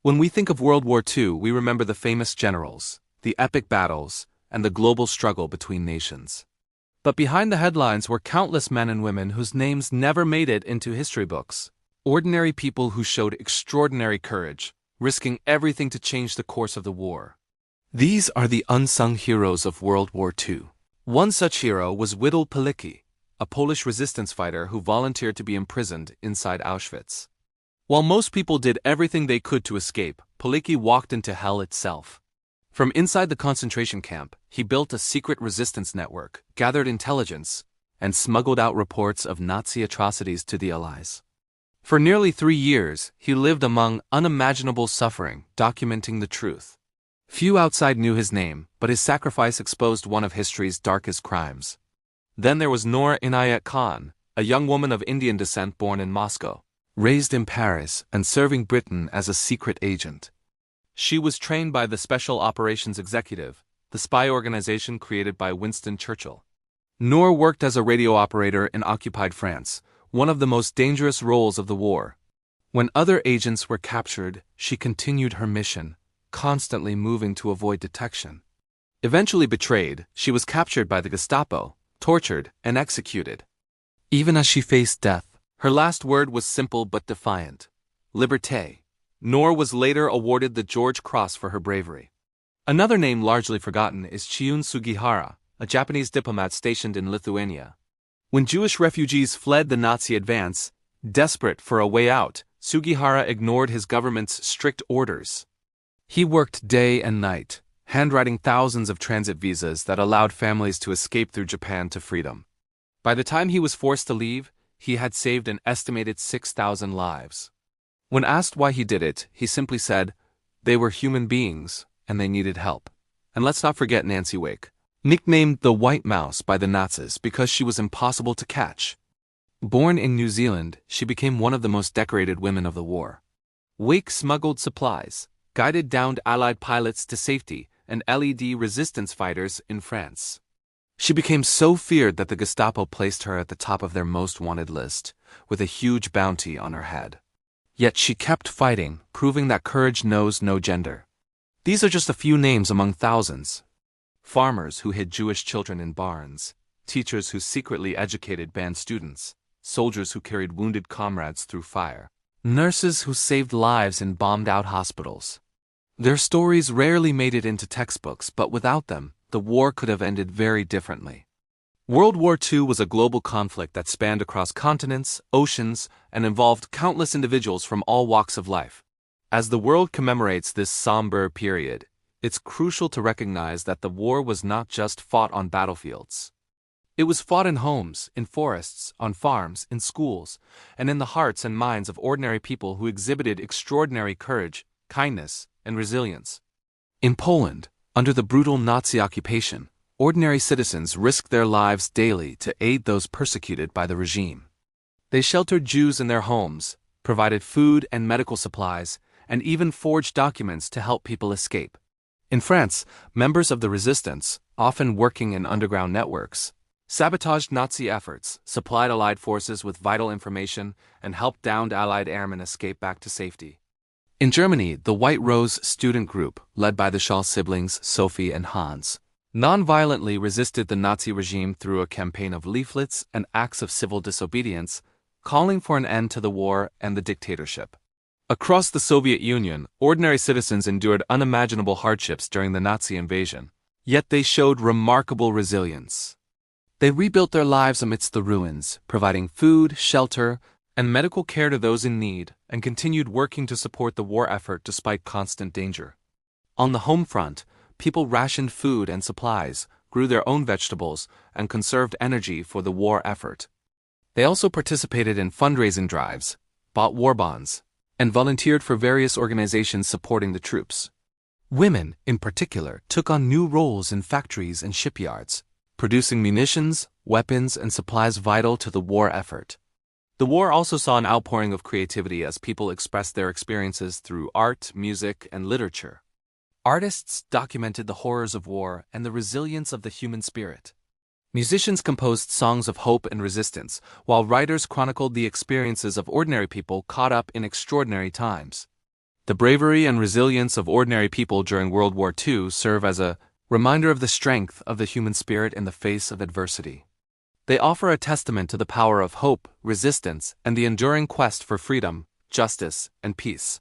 When we think of World War II, we remember the famous generals, the epic battles, and the global struggle between nations. But behind the headlines were countless men and women whose names never made it into history books. Ordinary people who showed extraordinary courage, risking everything to change the course of the war. These are the unsung heroes of World War II. One such hero was Witold Pilecki, a Polish resistance fighter who volunteered to be imprisoned inside Auschwitz. While most people did everything they could to escape, Pilecki walked into hell itself. From inside the concentration camp, he built a secret resistance network, gathered intelligence, and smuggled out reports of Nazi atrocities to the Allies. For nearly 3 years, he lived among unimaginable suffering, documenting the truth. Few outside knew his name, but his sacrifice exposed one of history's darkest crimes. Then there was Noor Inayat Khan, a young woman of Indian descent born in Moscow, raised in Paris and serving Britain as a secret agent. She was trained by the Special Operations Executive, the spy organization created by Winston Churchill. Noor worked as a radio operator in occupied France, one of the most dangerous roles of the war. When other agents were captured, she continued her mission, constantly moving to avoid detection. Eventually betrayed, she was captured by the Gestapo, tortured, and executed. Even as she faced death, her last word was simple but defiant: Liberté. Noor was later awarded the George Cross for her bravery. Another name largely forgotten is Chiune Sugihara, a Japanese diplomat stationed in Lithuania. When Jewish refugees fled the Nazi advance, desperate for a way out, Sugihara ignored his government's strict orders. He worked day and night, handwriting thousands of transit visas that allowed families to escape through Japan to freedom. By the time he was forced to leave, he had saved an estimated 6,000 lives. When asked why he did it, he simply said, they were human beings, and they needed help. And let's not forget Nancy Wake, nicknamed the White Mouse by the Nazis because she was impossible to catch. Born in New Zealand, she became one of the most decorated women of the war. Wake smuggled supplies, guided downed Allied pilots to safety, and LED resistance fighters in France. She became so feared that the Gestapo placed her at the top of their most wanted list, with a huge bounty on her head. Yet she kept fighting, proving that courage knows no gender. These are just a few names among thousands. Farmers who hid Jewish children in barns, teachers who secretly educated banned students, soldiers who carried wounded comrades through fire, nurses who saved lives in bombed-out hospitals. Their stories rarely made it into textbooks, but without them, the war could have ended very differently. World War II was a global conflict that spanned across continents, oceans, and involved countless individuals from all walks of life. As the world commemorates this somber period, it's crucial to recognize that the war was not just fought on battlefields. It was fought in homes, in forests, on farms, in schools, and in the hearts and minds of ordinary people who exhibited extraordinary courage, kindness, and resilience. In Poland, under the brutal Nazi occupation, ordinary citizens risked their lives daily to aid those persecuted by the regime. They sheltered Jews in their homes, provided food and medical supplies, and even forged documents to help people escape. In France, members of the resistance, often working in underground networks, sabotaged Nazi efforts, supplied Allied forces with vital information, and helped downed Allied airmen escape back to safety. In Germany, the White Rose student group, led by the Scholl siblings Sophie and Hans, non-violently resisted the Nazi regime through a campaign of leaflets and acts of civil disobedience, calling for an end to the war and the dictatorship. Across the Soviet Union, ordinary citizens endured unimaginable hardships during the Nazi invasion, yet they showed remarkable resilience. They rebuilt their lives amidst the ruins, providing food, shelter, and medical care to those in need, and continued working to support the war effort despite constant danger. On the home front, people rationed food and supplies, grew their own vegetables, and conserved energy for the war effort. They also participated in fundraising drives, bought war bonds, and volunteered for various organizations supporting the troops. Women, in particular, took on new roles in factories and shipyards, producing munitions, weapons, and supplies vital to the war effort. The war also saw an outpouring of creativity as people expressed their experiences through art, music, and literature. Artists documented the horrors of war and the resilience of the human spirit. Musicians composed songs of hope and resistance, while writers chronicled the experiences of ordinary people caught up in extraordinary times. The bravery and resilience of ordinary people during World War II serve as a reminder of the strength of the human spirit in the face of adversity. They offer a testament to the power of hope, resistance, and the enduring quest for freedom, justice, and peace.